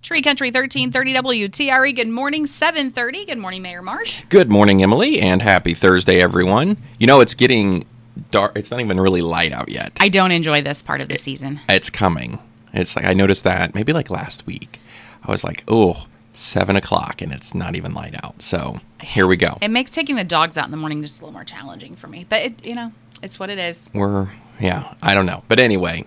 Tree Country 1330 WTRE. Good morning, 7:30. Good morning, Mayor Marsh. Good morning, Emily, and happy Thursday, everyone. You know, it's getting dark. It's not even really light out yet. I don't enjoy this part of the season. It's coming. It's like I noticed that maybe like last week. I was like, oh, 7 o'clock, and it's not even light out. So here we go. It makes taking the dogs out in the morning just a little more challenging for me. But, it's what it is. I don't know. But anyway,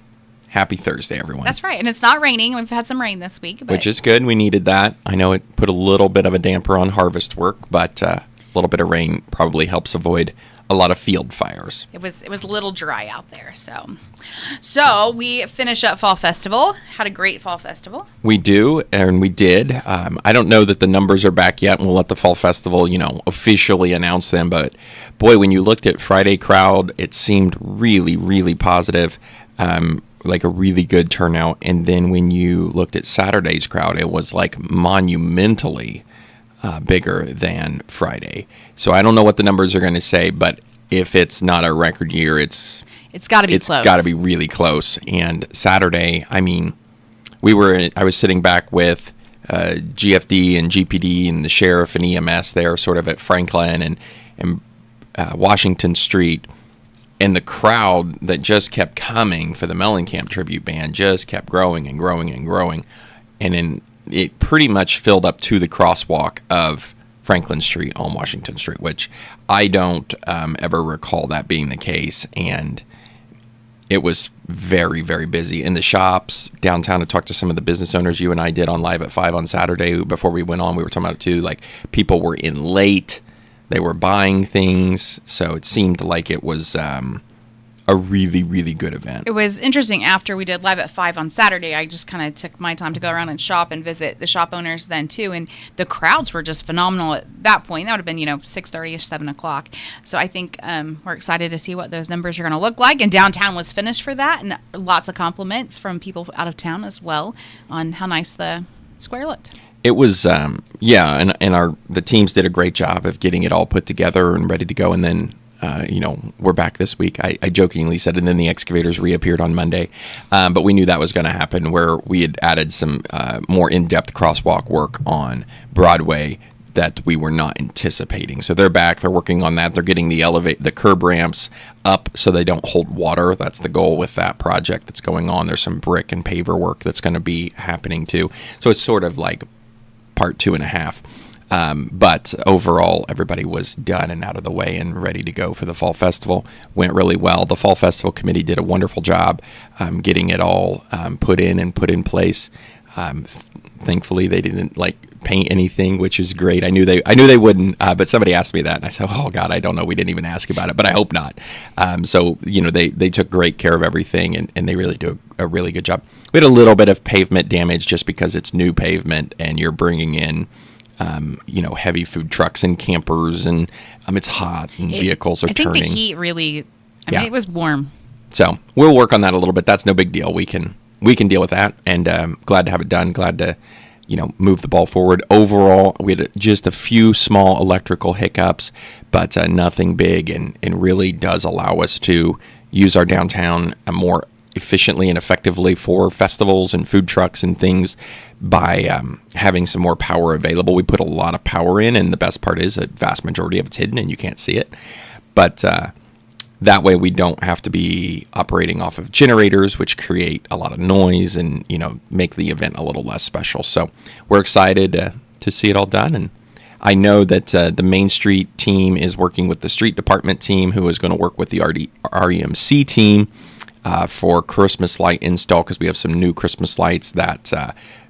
happy Thursday, everyone. That's right. And it's not raining. We've had some rain this week. Which is good. We needed that. I know it put a little bit of a damper on harvest work, but a little bit of rain probably helps avoid a lot of field fires. It was a little dry out there. So we finish up Fall Festival. Had a great Fall Festival. We do, and we did. I don't know that the numbers are back yet, and we'll let the Fall Festival, officially announce them. But boy, when you looked at Friday crowd, it seemed really, really positive. Like a really good turnout. And then when you looked at Saturday's crowd, it was like monumentally bigger than Friday. So I don't know what the numbers are going to say, but if it's not a record year, it's got to be close. It's got to be really close. And Saturday, I mean, I was sitting back with GFD and GPD and the sheriff and EMS there, sort of at Franklin and Washington Street. And the crowd that just kept coming for the Mellencamp tribute band just kept growing and growing and growing. And then it pretty much filled up to the crosswalk of Franklin Street on Washington Street, which I don't ever recall that being the case. And it was very, very busy in the shops downtown. I talked to some of the business owners you and I did on Live at 5 on Saturday. Before we went on, we were talking about it too. Like, people were in late. They were buying things, so it seemed like it was a really, really good event. It was interesting. After we did Live at 5 on Saturday, I just kind of took my time to go around and shop and visit the shop owners then, too. And the crowds were just phenomenal at that point. That would have been, 6:30-ish, 7 o'clock. So I think we're excited to see what those numbers are going to look like. And downtown was finished for that. And lots of compliments from people out of town as well on how nice the square looked. It was, and the teams did a great job of getting it all put together and ready to go. And then, we're back this week. I jokingly said, and then the excavators reappeared on Monday. But we knew that was going to happen, where we had added some more in-depth crosswalk work on Broadway that we were not anticipating. So they're back. They're working on that. They're getting the curb ramps up so they don't hold water. That's the goal with that project that's going on. There's some brick and paver work that's going to be happening too. So it's sort of like part 2.5. But overall, everybody was done and out of the way and ready to go for the Fall Festival. Went really well. The Fall Festival Committee did a wonderful job getting it all put in place. Thankfully, they didn't paint anything, which is great. I knew they wouldn't, but somebody asked me that, and I said, "Oh God, I don't know. We didn't even ask about it, but I hope not." So they took great care of everything, and they really do a really good job. We had a little bit of pavement damage just because it's new pavement, and you're bringing in heavy food trucks and campers, and it's hot, and vehicles are turning. I think the heat really. It was warm. So we'll work on that a little bit. That's no big deal. We can deal with that, and glad to have it done. Glad to move the ball forward. Overall, we had just a few small electrical hiccups, but nothing big, and really does allow us to use our downtown more efficiently and effectively for festivals and food trucks and things by having some more power available. We put a lot of power in, and the best part is a vast majority of it's hidden and you can't see it. But that way we don't have to be operating off of generators, which create a lot of noise and, make the event a little less special. So we're excited to see it all done. And I know that the Main Street team is working with the street department team, who is going to work with the REMC team for Christmas light install, because we have some new Christmas lights that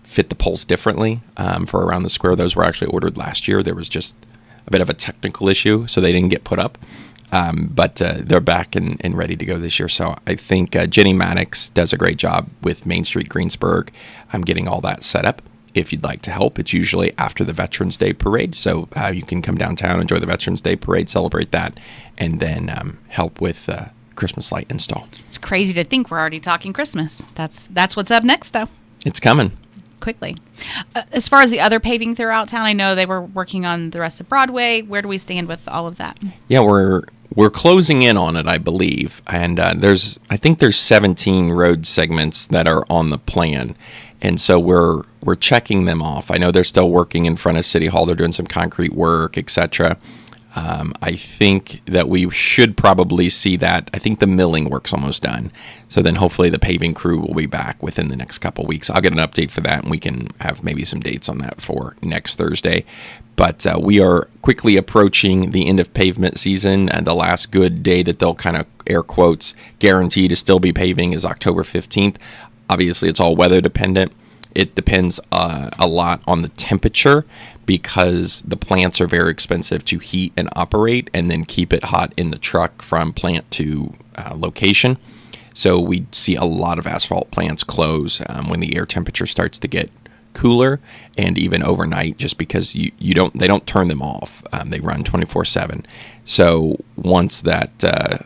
fit the poles differently for around the square. Those were actually ordered last year. There was just a bit of a technical issue, so they didn't get put up. But they're back and ready to go this year. So I think Jenny Maddox does a great job with Main Street Greensburg. I'm getting all that set up. If you'd like to help, it's usually after the Veterans Day Parade. So you can come downtown, enjoy the Veterans Day Parade, celebrate that, and then help with Christmas light install. It's crazy to think we're already talking Christmas. That's what's up next, though. It's coming. quickly. As far as the other paving throughout town, I know they were working on the rest of Broadway. Where do we stand with all of that? Yeah, we're closing in on it, I believe, and I think there's 17 road segments that are on the plan, and so we're checking them off. I know they're still working in front of City Hall. They're doing some concrete work, etc. I think that we should probably see that. I think the milling work's almost done. So then hopefully the paving crew will be back within the next couple weeks. I'll get an update for that, and we can have maybe some dates on that for next Thursday. But we are quickly approaching the end of pavement season, and the last good day that they'll kind of, air quotes, guarantee to still be paving is October 15th. Obviously, it's all weather dependent. It depends a lot on the temperature, because the plants are very expensive to heat and operate and then keep it hot in the truck from plant to location. So we see a lot of asphalt plants close when the air temperature starts to get cooler, and even overnight, just because they don't turn them off. They run 24/7. So once that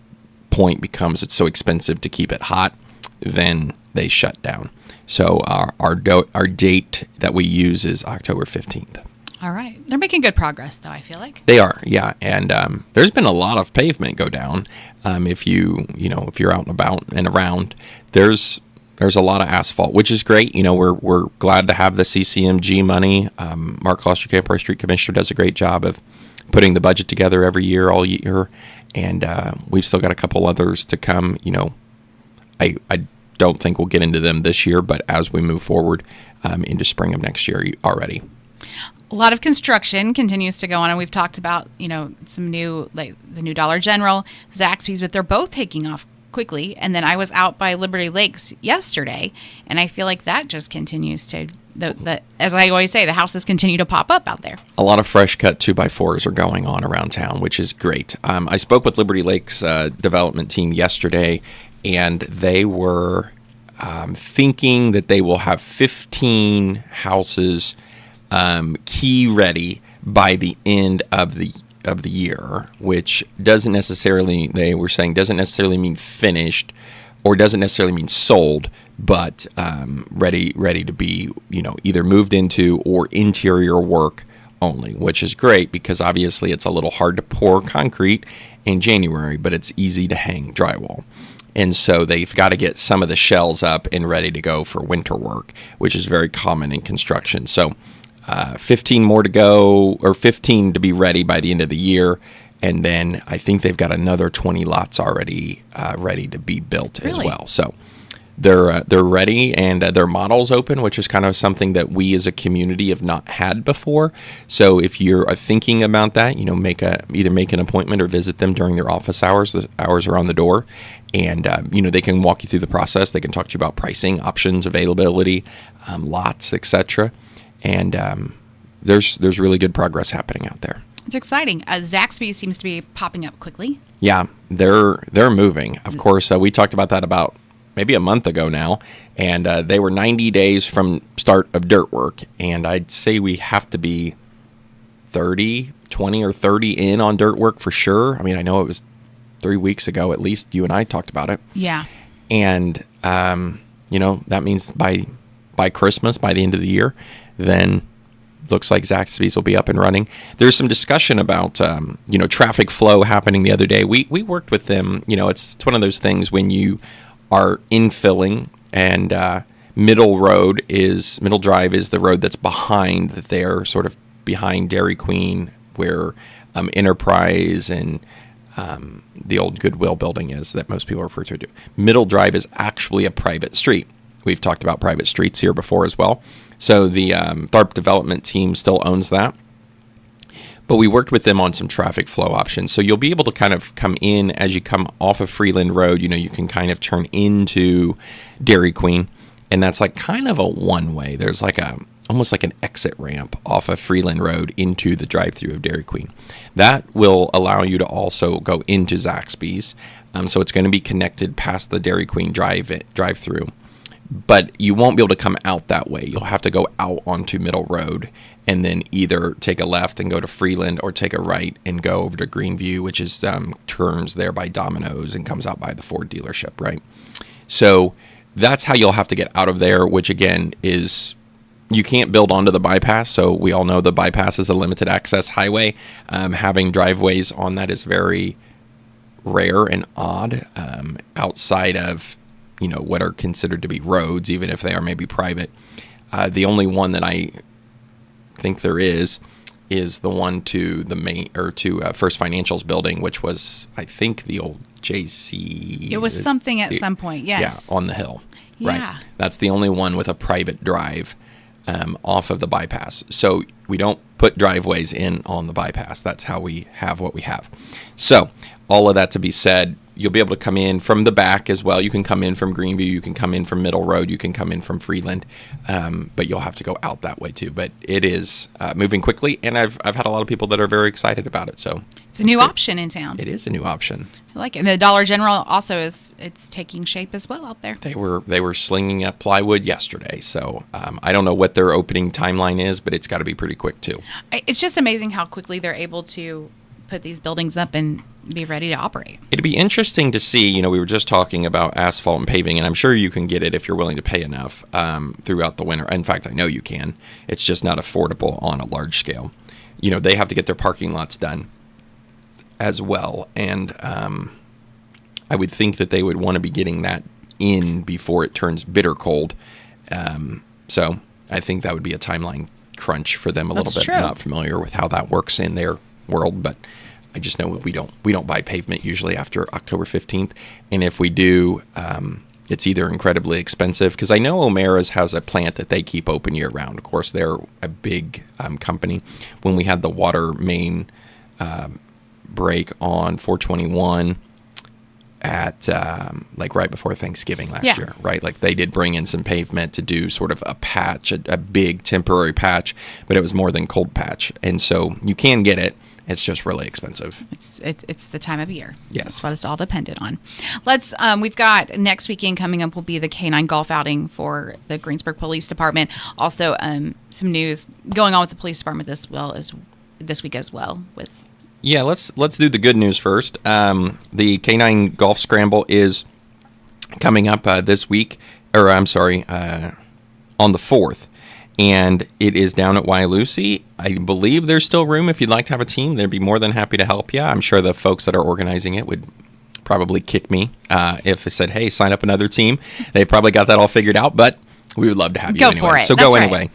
point becomes it's so expensive to keep it hot, then they shut down. So our date that we use is October 15th. All right. They're making good progress, though, I feel like. They are, yeah. And there's been a lot of pavement go down. If you're out and about and around, there's a lot of asphalt, which is great. We're glad to have the CCMG money. Mark Klosterkamp, our street commissioner, does a great job of putting the budget together every year, all year. And we've still got a couple others to come. I don't think we'll get into them this year, but as we move forward into spring of next year already. A lot of construction continues to go on, and we've talked about, some new, like the new Dollar General, Zaxby's, but they're both taking off quickly. And then I was out by Liberty Lakes yesterday, and I feel like that just continues to, as I always say, the houses continue to pop up out there. A lot of fresh cut 2x4s are going on around town, which is great. I spoke with Liberty Lakes development team yesterday, and they were thinking that they will have 15 houses key ready by the end of the year, which doesn't necessarily, they were saying, doesn't necessarily mean finished, or doesn't necessarily mean sold, but ready to be, either moved into or interior work only, which is great, because obviously it's a little hard to pour concrete in January, but it's easy to hang drywall. And so they've got to get some of the shells up and ready to go for winter work, which is very common in construction. So 15 more to go, or 15 to be ready by the end of the year. And then I think they've got another 20 lots already ready to be built as well. So they're ready, and their model's open, which is kind of something that we as a community have not had before. So if you're thinking about that, either make an appointment or visit them during their office hours. The hours are on the door, and they can walk you through the process. They can talk to you about pricing, options, availability, lots, etc. And there's really good progress happening out there. It's exciting. Zaxby seems to be popping up quickly. Yeah, they're moving. Of course, we talked about that about maybe a month ago now, and they were 90 days from start of dirt work, and I'd say we have to be 20 or 30 in on dirt work for sure. I mean, I know it was 3 weeks ago, at least you and I talked about it. Yeah. And, that means by Christmas, by the end of the year, then looks like Zaxby's will be up and running. There's some discussion about, traffic flow happening the other day. We worked with them. It's one of those things when you are infilling, and Middle Drive is the road that's behind, that they're sort of behind Dairy Queen, where Enterprise and the old Goodwill building is, that most people refer to. Middle Drive is actually a private street. We've talked about private streets here before as well. So the THARP development team still owns that. But we worked with them on some traffic flow options. So you'll be able to kind of come in as you come off of Freeland Road. You can kind of turn into Dairy Queen. And that's like kind of a one-way. There's like almost like an exit ramp off of Freeland Road into the drive-through of Dairy Queen. That will allow you to also go into Zaxby's. So it's going to be connected past the Dairy Queen drive-through. But you won't be able to come out that way. You'll have to go out onto Middle Road and then either take a left and go to Freeland, or take a right and go over to Greenview, which is turns there by Domino's and comes out by the Ford dealership, right? So that's how you'll have to get out of there, which again is, You can't build onto the bypass, so we all know the bypass is a limited access highway. Having driveways on that is very rare and odd, outside of, what are considered to be roads, even if they are maybe private. The only one that I think there is the one to the main, or to First Financial's building, which was, I think, the old JC. It was something at some point, yes. Yeah, on the hill. Yeah. Right. That's the only one with a private drive off of the bypass. So we don't put driveways in on the bypass. That's how we have what we have. So all of that to be said, you'll be able to come in from the back as well. You can come in from Greenview. You can come in from Middle Road. You can come in from Freeland. But you'll have to go out that way too. But it is moving quickly, and I've had a lot of people that are very excited about it. So it's a new option in town. It is a new option. I like it. And the Dollar General also it's taking shape as well out there. They were slinging up plywood yesterday. So I don't know what their opening timeline is, but it's got to be pretty quick too. It's just amazing how quickly they're able to put these buildings up and be ready to operate. It'd be interesting to see, we were just talking about asphalt and paving, and I'm sure you can get it if you're willing to pay enough throughout the winter. In fact, I know you can. It's just not affordable on a large scale. They have to get their parking lots done as well, and I would think that they would want to be getting that in before it turns bitter cold. So I think that would be a timeline crunch for them a little bit. True. Not familiar with how that works in their world, but I just know we don't buy pavement usually after October 15th, and if we do, it's either incredibly expensive, because I know O'Mara's has a plant that they keep open year round. Of course, they're a big company. When we had the water main break on 421 at right before Thanksgiving last year, right? Like they did bring in some pavement to do sort of a patch, a big temporary patch, but it was more than cold patch, and so you can get it. It's just really expensive. It's the time of year. Yes. That's what it's all dependent on. We've got next weekend coming up will be the K9 golf outing for the Greensburg Police Department. Also, some news going on with the police department this week as well. Yeah, let's do the good news first. The K9 Golf Scramble is coming up this week, or I'm sorry, on the 4th. And it is down at Waialusi. I believe there's still room if you'd like to have a team. They'd be more than happy to help you. I'm sure the folks that are organizing it would probably kick me if I said, hey, sign up another team. They've probably got that all figured out, but we would love to have you anyway. Go for it. So That's go right. anyway.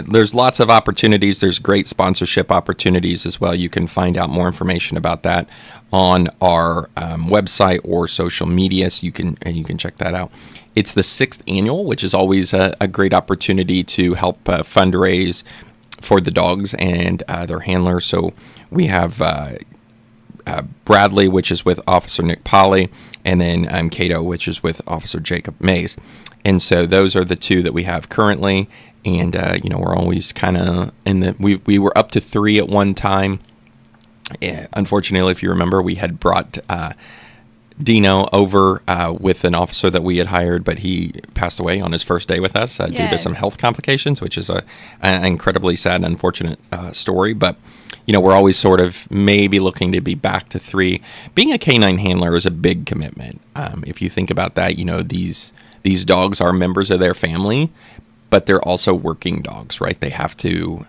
There's lots of opportunities. There's great sponsorship opportunities as well. You can find out more information about that on our website or social media. So you can check that out. It's the 6th annual, which is always a great opportunity to help fundraise for the dogs and their handlers. So we have Bradley, which is with Officer Nick Polly, and then Cato, which is with Officer Jacob Mays. And so those are the two that we have currently. And, we're always kind of we were up to 3 at one time. Unfortunately, if you remember, we had brought Dino over with an officer that we had hired, but he passed away on his first day with us due to some health complications, which is an incredibly sad and unfortunate story. But, we're always sort of maybe looking to be back to 3. Being a canine handler is a big commitment. If you think about that, these dogs are members of their family, but they're also working dogs, right? They have to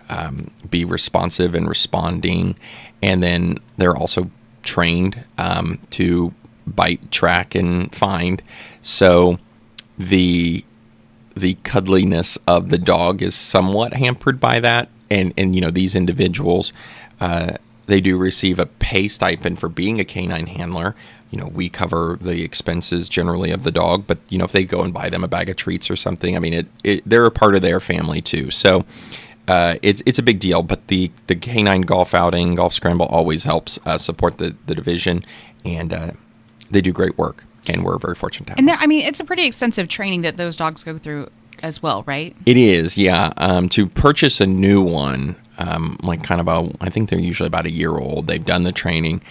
be responsive and responding, and then they're also trained to bite, track, and find. So the cuddliness of the dog is somewhat hampered by that, and these individuals, they do receive a pay stipend for being a canine handler. We cover the expenses generally of the dog, but if they go and buy them a bag of treats or something, I mean, they're a part of their family too. So it's a big deal. But the K9 golf outing, golf scramble always helps support the division, and they do great work, and we're very fortunate to have them. And it's a pretty extensive training that those dogs go through as well, right? It is, yeah. To purchase a new one, I think they're usually about a year old. They've done the training.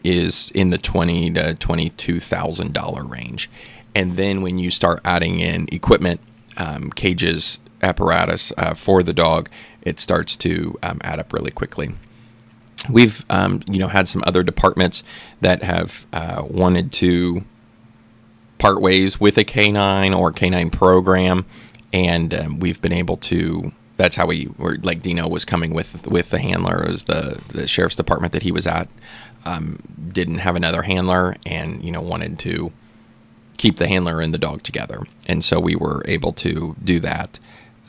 Is in the $20,000 to $22,000 range. And then when you start adding in equipment, cages, apparatus for the dog, it starts to add up really quickly. We've had some other departments that have wanted to part ways with a canine or canine program, and we've been able to. That's how we were. Like Dino was coming with the handler, as the sheriff's department that he was at didn't have another handler, and wanted to keep the handler and the dog together, and so we were able to do that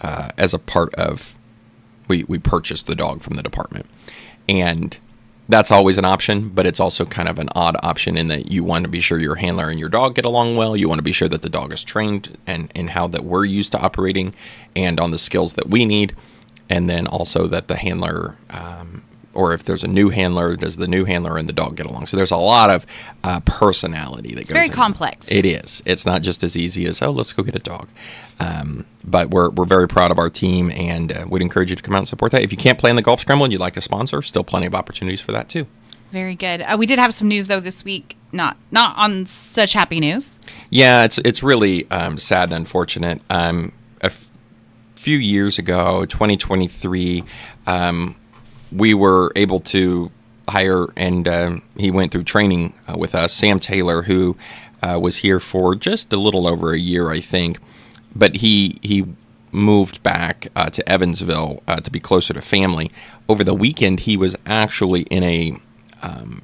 as a part of. We purchased the dog from the department, and that's always an option, but it's also kind of an odd option in that you want to be sure your handler and your dog get along well. You want to be sure that the dog is trained and how that we're used to operating and on the skills that we need. And then also that the handler, or if there's a new handler, does the new handler and the dog get along? So there's a lot of personality that goes very in. complex. It is. It's not just as easy as, let's go get a dog. But we're very proud of our team, and would encourage you to come out and support that. If you can't play in the golf scramble and you'd like to sponsor, still plenty of opportunities for that too. Very good. We did have some news though this week, not on such happy news. Yeah, it's really sad and unfortunate. Few years ago, 2023, we were able to hire, and he went through training with us, Sam Taylor, who was here for just a little over a year, I think. But he moved back to Evansville to be closer to family. Over the weekend, he was actually in a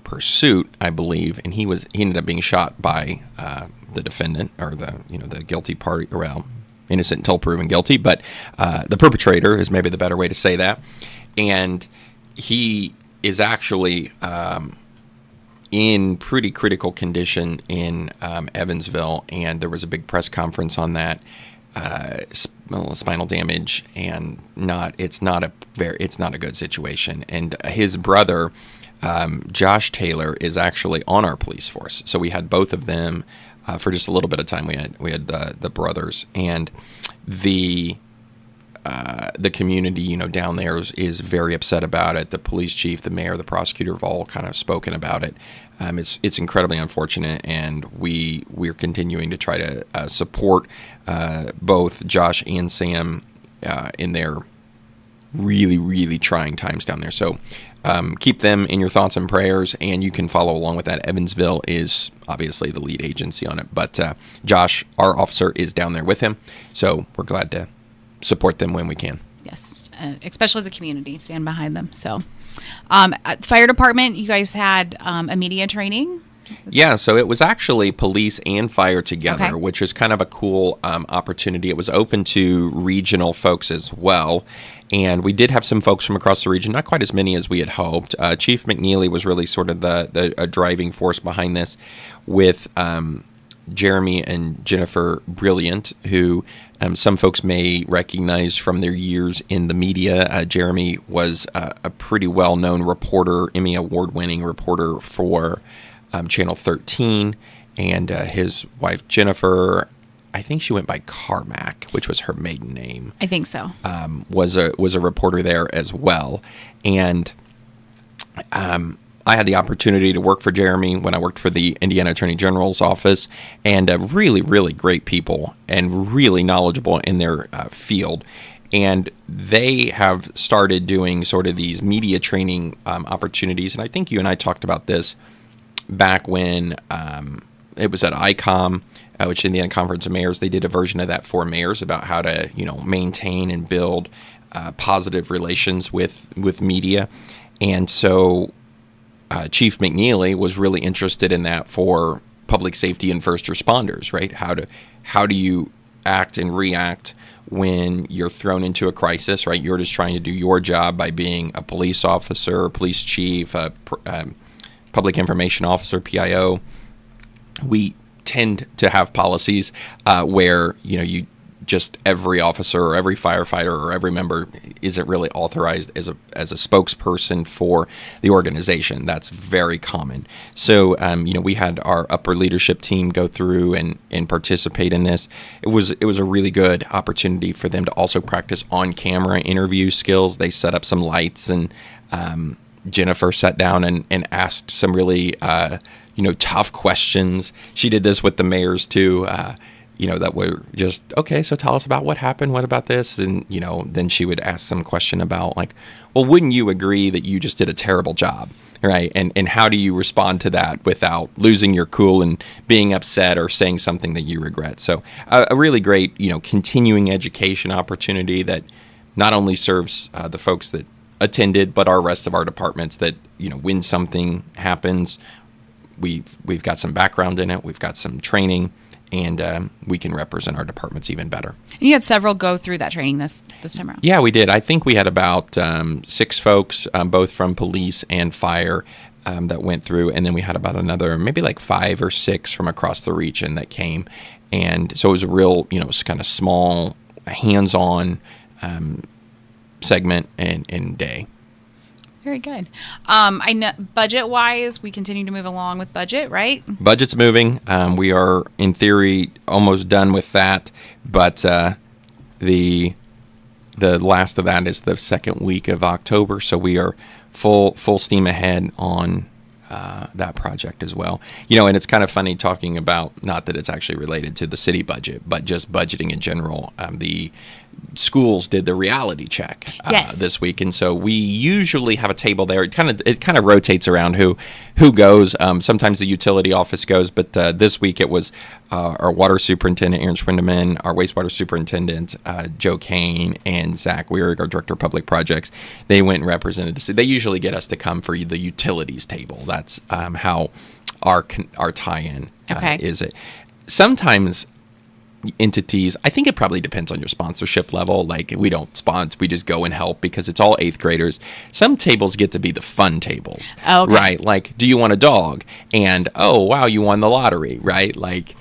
pursuit, I believe, and he ended up being shot by the defendant, or the guilty party. Well, innocent until proven guilty, but the perpetrator is maybe the better way to say that. And he is actually in pretty critical condition in Evansville, and there was a big press conference on that. Spinal damage, and it's not a good situation. And his brother, Josh Taylor, is actually on our police force. So we had both of them for just a little bit of time. We had the brothers, and the community, down there is very upset about it. The police chief, the mayor, the prosecutor have all kind of spoken about it. It's incredibly unfortunate, and we're continuing to try to support both Josh and Sam in their really, really trying times down there. So keep them in your thoughts and prayers, and you can follow along with that. Evansville is obviously the lead agency on it, but Josh, our officer, is down there with him, so we're glad to support them when we can. Yes, especially as a community, stand behind them. So, fire department, you guys had a media training? Yeah, so it was actually police and fire together, Okay. which is kind of a cool opportunity. It was open to regional folks as well, and we did have some folks from across the region, not quite as many as we had hoped. Chief McNeely was really sort of the driving force behind this, with Jeremy and Jennifer Brilliant, who some folks may recognize from their years in the media. Jeremy was a pretty well-known reporter, Emmy Award-winning reporter for Channel 13, and his wife Jennifer, I think she went by Carmack, which was her maiden name. I think so. Was a reporter there as well, and I had the opportunity to work for Jeremy when I worked for the Indiana Attorney General's office, and really, really great people and really knowledgeable in their field. And they have started doing sort of these media training opportunities. And I think you and I talked about this back when it was at ICOM, which Indiana Conference of Mayors. They did a version of that for mayors about how to, maintain and build positive relations with media. And so Chief McNeely was really interested in that for public safety and first responders, right? How do you act and react when you're thrown into a crisis, right? You're just trying to do your job by being a police officer, police chief, public information officer, PIO. We tend to have policies where, you just every officer or every firefighter or every member isn't really authorized as a spokesperson for the organization. That's very common. So, we had our upper leadership team go through and participate in this. It was a really good opportunity for them to also practice on-camera interview skills. They set up some lights, and Jennifer sat down and asked some really, tough questions. She did this with the mayors too. that were just, okay, so tell us about what happened. What about this? And, then she would ask some question about like, well, wouldn't you agree that you just did a terrible job? Right. And how do you respond to that without losing your cool and being upset or saying something that you regret? So a really great, continuing education opportunity that not only serves the folks that attended, but our rest of our departments that, when something happens, we've got some background in it. We've got some training, and we can represent our departments even better. And you had several go through that training this time around. Yeah, we did. I think we had about 6 folks, both from police and fire, that went through. And then we had about another, maybe like 5 or 6 from across the region that came. And so it was a real, kind of small, hands-on segment and day. Very good. I know budget-wise, we continue to move along with budget, right? Budget's moving. We are, in theory, almost done with that, but the last of that is the second week of October, so we are full steam ahead on that project as well. And it's kind of funny talking about, not that it's actually related to the city budget, but just budgeting in general. The schools did the reality check this week, and so we usually have a table there. It kind of rotates around who goes. Sometimes the utility office goes, but this week it was our water superintendent Aaron Schwindeman, our wastewater superintendent Joe Kane, and Zach Weirick, our director of public projects. They went and represented the city. They usually get us to come for the utilities table. That's how our tie-in is. It sometimes entities, I think it probably depends on your sponsorship level. Like, we don't sponsor, we just go and help because it's all 8th graders. Some tables get to be the fun tables, right? Like, do you want a dog? And, oh, wow, you won the lottery, right? Like,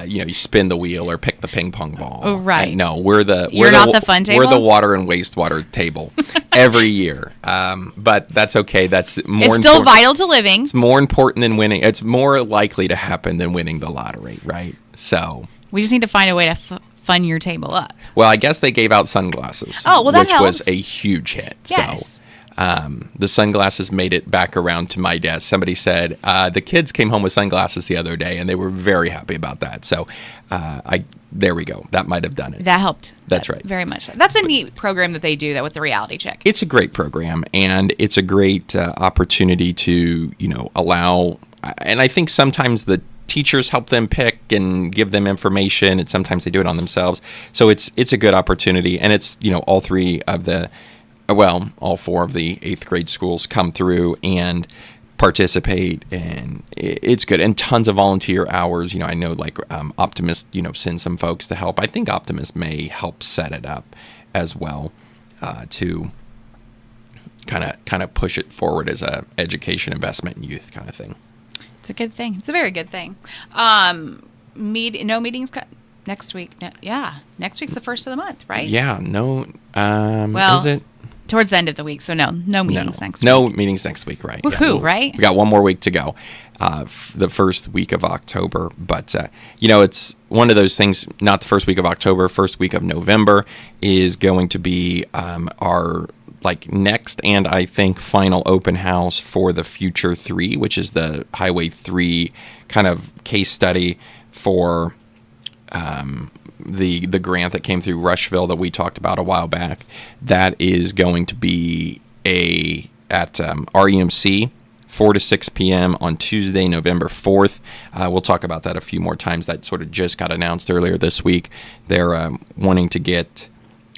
you spin the wheel or pick the ping pong ball. Oh, right. And no, we're the fun table. We're the water and wastewater table every year. But that's okay. That's more. It's still vital to living. It's more important than winning. It's more likely to happen than winning the lottery, right? So we just need to find a way to fun your table up. Well, I guess they gave out sunglasses. Oh, well, that which helps. was a huge hit. Yes. So the sunglasses made it back around to my desk. Somebody said the kids came home with sunglasses the other day, and they were very happy about that. So there we go. That might have done it. That helped. That's right. Very much. That's a neat program that they do that with the reality check. It's a great program, and it's a great opportunity to allow. And I think sometimes the teachers help them pick and give them information, and sometimes they do it on themselves. So it's a good opportunity, and it's all 4 of the 8th grade schools come through and participate, and it's good. And tons of volunteer hours. I know like Optimist send some folks to help. I think Optimist may help set it up as well to kind of push it forward as a education investment in youth kind of thing. It's a good thing. It's a very good thing. No meetings next week. Next week's the first of the month, right? Yeah. No. Is it? Towards the end of the week, so no meetings next week. No meetings next week, right? Woohoo, right? We got one more week to go, the first week of October. But, it's one of those things, not the first week of October, first week of November is going to be our next and I think final open house for the Future 3, which is the Highway 3 kind of case study for the grant that came through Rushville that we talked about a while back. That is going to be at REMC 4 to 6 p.m. on Tuesday, November 4th. We'll talk about that a few more times. That sort of just got announced earlier this week. They're wanting to get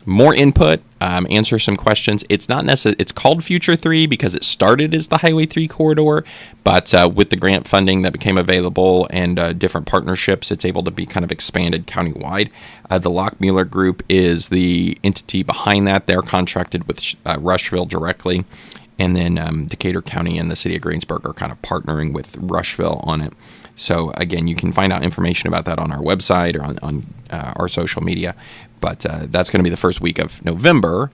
more input, answer some questions. It's not necessarily, it's called Future 3 because it started as the Highway 3 corridor, but with the grant funding that became available and different partnerships, it's able to be kind of expanded countywide. The Lockmuller Group is the entity behind that. They're contracted with Rushville directly, and then Decatur County and the city of Greensburg are kind of partnering with Rushville on it. So again, you can find out information about that on our website or on our social media. But that's going to be the first week of November,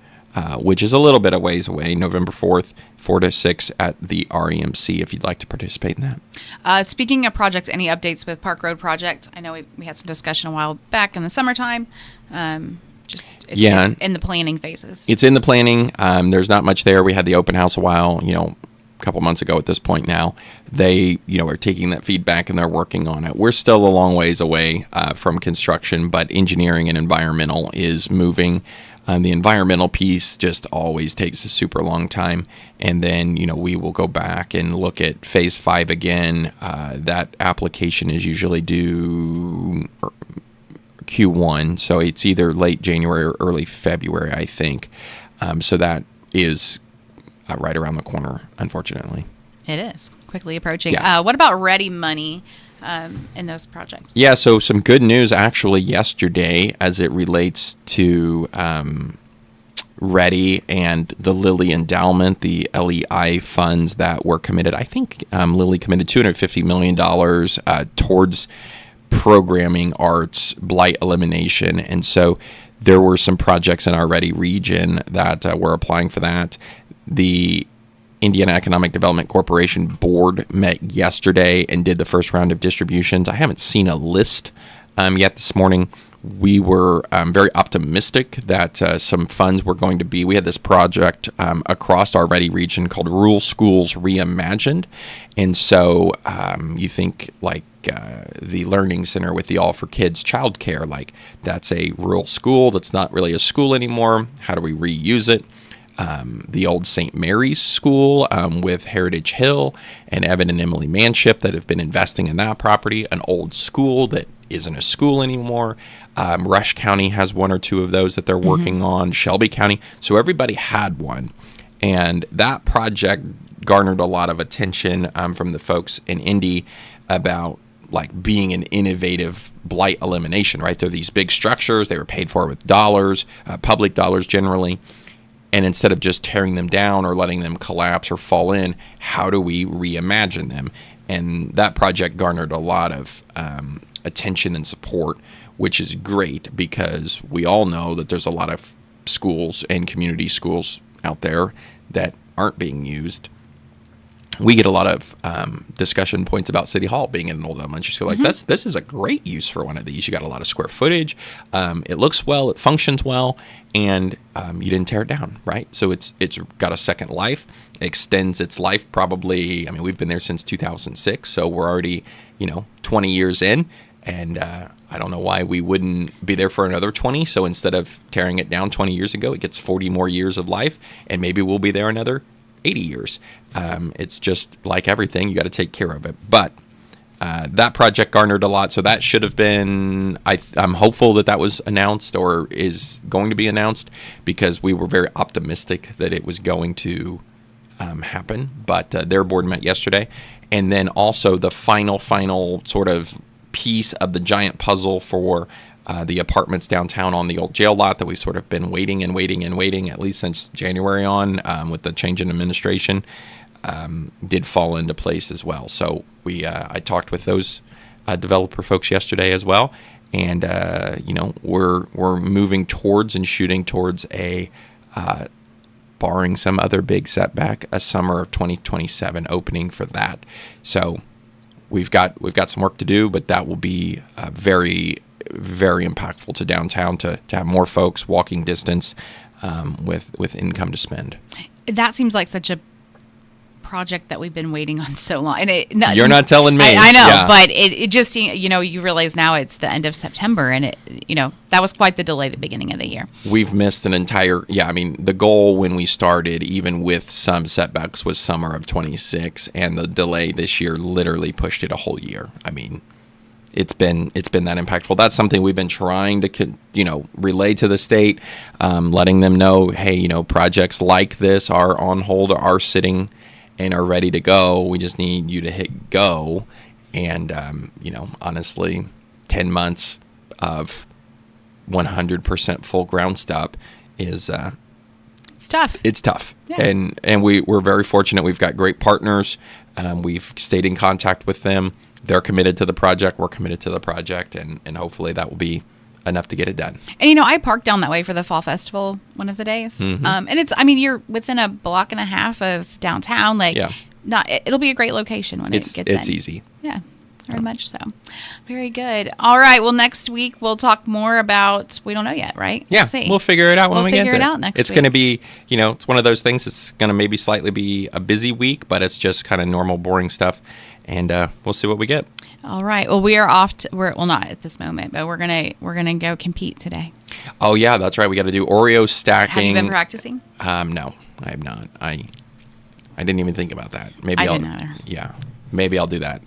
which is a little bit of ways away. November 4th, 4 to 6 at the REMC if you'd like to participate in that. Speaking of projects, any updates with Park Road project? I know we had some discussion a while back in the summertime. It's in the planning phases. It's in the planning. There's not much there. We had the open house a while, couple months ago at this point now. They, are taking that feedback and they're working on it. We're still a long ways away from construction, but engineering and environmental is moving. The environmental piece just always takes a super long time. And then, we will go back and look at phase 5 again. That application is usually due Q1. So it's either late January or early February, I think. So that is right around the corner, unfortunately. It is quickly approaching. Yeah. What about ready money in those projects? Yeah, so some good news actually yesterday as it relates to Ready and the Lilly Endowment, the LEI funds that were committed. I think Lilly committed $250 million towards programming arts blight elimination. And so there were some projects in our Ready region that were applying for that. The Indiana Economic Development Corporation board met yesterday and did the first round of distributions. I haven't seen a list yet this morning. We were very optimistic that some funds were going to be. We had this project across our Ready region called Rural Schools Reimagined. And so you think like the Learning Center with the All for Kids childcare, like that's a rural school that's not really a school anymore. How do we reuse it? The old St. Mary's School with Heritage Hill and Evan and Emily Manship that have been investing in that property, an old school that isn't a school anymore. Rush County has one or two of those that they're working on, Shelby County. So everybody had one. And that project garnered a lot of attention from the folks in Indy about like being an innovative blight elimination, right? They're these big structures. They were paid for with dollars, public dollars generally. And instead of just tearing them down or letting them collapse or fall in, how do we reimagine them? And that project garnered a lot of attention and support, which is great because we all know that there's a lot of schools and community schools out there that aren't being used. We get a lot of discussion points about City Hall being in an old elementary school. Like this is a great use for one of these. You got a lot of square footage. It looks well. It functions well, and you didn't tear it down, right? So it's got a second life. It extends its life probably. I mean, we've been there since 2006, so we're already 20 years in, and I don't know why we wouldn't be there for another 20. So instead of tearing it down 20 years ago, it gets 40 more years of life, and maybe we'll be there another 80 years. It's just like everything, you got to take care of it. But that project garnered a lot, so that should have been, I'm hopeful that was announced or is going to be announced because we were very optimistic that it was going to happen. But their board met yesterday. And then also the final sort of piece of the giant puzzle for the apartments downtown on the old jail lot that we've sort of been waiting at least since January on with the change in administration did fall into place as well. So I talked with those developer folks yesterday as well, and we're moving towards and shooting towards a barring some other big setback, a summer of 2027 opening for that. So we've got some work to do, but that will be very, very impactful to downtown to have more folks walking distance with income to spend. That seems like such a project that we've been waiting on so long. And you're not telling me. I know, yeah. But it just seems, you realize now it's the end of September, and that was quite the delay at the beginning of the year. We've missed an entire, the goal when we started, even with some setbacks, was summer of 26, and the delay this year literally pushed it a whole year. I mean, it's been that impactful. That's something we've been trying to, relay to the state, letting them know, hey, projects like this are on hold, are sitting and are ready to go. We just need you to hit go. And, honestly, 10 months of 100% full ground stop is it's tough. It's tough. Yeah. And we're very fortunate. We've got great partners. We've stayed in contact with them. They're committed to the project. We're committed to the project. And hopefully that will be enough to get it done. And, I parked down that way for the Fall Festival one of the days. Mm-hmm. And you're within a block and a half of downtown. It'll be a great location when it gets in. It's easy. Yeah. Very much so. Very good. All right. Well, next week we'll talk more about. We don't know yet, right? Yeah, Let's see. we'll figure it out when we get there. We'll figure it out next It's week. going to be, it's one of those things. It's going to maybe slightly be a busy week, but it's just kind of normal, boring stuff, and we'll see what we get. All right. Well, we are off. We're not at this moment, but we're gonna go compete today. Oh yeah, that's right. We got to do Oreo stacking. Have you been practicing? No, I have not. I didn't even think about that. Maybe I I'll. didn't either. Yeah. Maybe I'll do that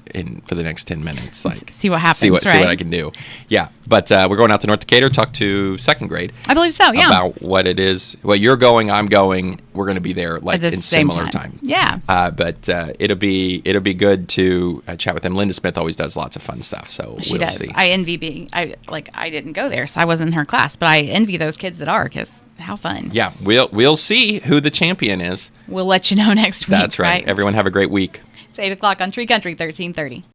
for the next 10 minutes. Like See what happens, see what right? I can do. Yeah, but we're going out to North Decatur, talk to second grade. I believe so, yeah. About what it is. Well, you're going, I'm going. We're going to be there like At the in same similar time. Yeah. But it'll be good to chat with them. Linda Smith always does lots of fun stuff, so She we'll does. see. I envy being. I didn't go there, so I wasn't in her class. But I envy those kids that are, because how fun. Yeah, we'll see who the champion is. We'll let you know next week. That's right. Everyone have a great week. It's 8 o'clock on Tree Country 1330.